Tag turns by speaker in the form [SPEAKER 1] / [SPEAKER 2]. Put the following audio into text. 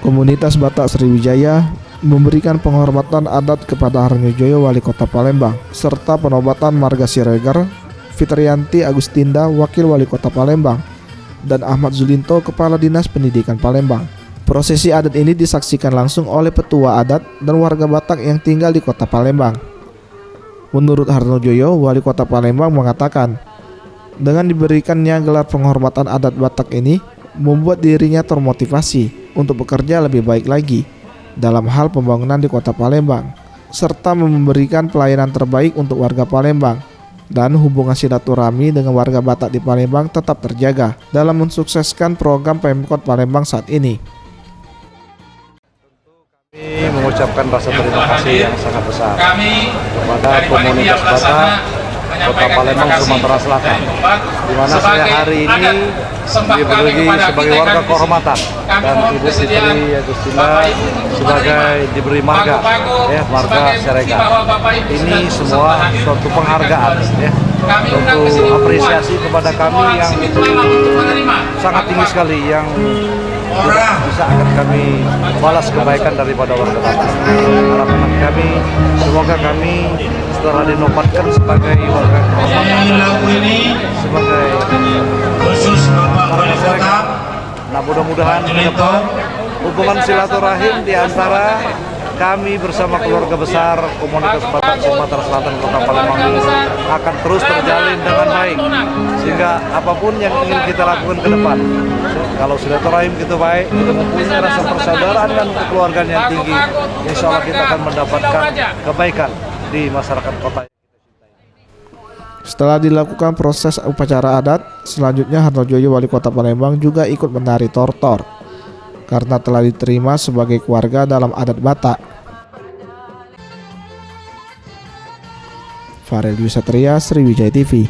[SPEAKER 1] Komunitas Batak Sriwijaya memberikan penghormatan adat kepada Harnyojoyo, Wali Kota Palembang, serta penobatan Marga Siregar, Fitrianti Agustinda, Wakil Wali Kota Palembang, dan Ahmad Zulinto, Kepala Dinas Pendidikan Palembang. Prosesi adat ini disaksikan langsung oleh petua adat dan warga Batak yang tinggal di Kota Palembang. Menurut Harnyojoyo, Wali Kota Palembang mengatakan, dengan diberikannya gelar penghormatan adat Batak ini, membuat dirinya termotivasi untuk bekerja lebih baik lagi dalam hal pembangunan di Kota Palembang, serta memberikan pelayanan terbaik untuk warga Palembang, dan hubungan silaturahmi dengan warga Batak di Palembang tetap terjaga dalam mensukseskan program Pemkot Palembang saat ini.
[SPEAKER 2] Kami mengucapkan rasa terima kasih yang sangat besar kepada komunitas Batak Kota Palembang, Sumatera Selatan, di mana saya hari ini diberi sebagai warga kehormatan dan Ibu Fitri Agustina sebagai diberi marga, marga Siregar. Ini semua suatu penghargaan, untuk apresiasi kepada kami yang sangat tinggi sekali, yang bisa akan kami balas kebaikan daripada warga Batak. Harapan kami, semoga kami setelah dinobatkan sebagai warga sebagai warga Siregar, nah mudah-mudahan ke depan hubungan silaturahim di antara kami bersama keluarga besar komunitas Batak Sumatera Selatan Kota Palembang ini akan terus terjalin dengan baik, sehingga apapun yang ingin kita lakukan ke depan, kalau silaturahim kita baik, kita mempunyai rasa persaudaraan dan kekeluargaan yang tinggi, insya Allah kita akan mendapatkan kebaikan di masyarakat kota.
[SPEAKER 1] Setelah dilakukan proses upacara adat, selanjutnya Harnyojoyo, Wali Kota Palembang, juga ikut menari tortor karena telah diterima sebagai keluarga dalam adat Batak. Farel Dwi Satria, Sriwijaya TV.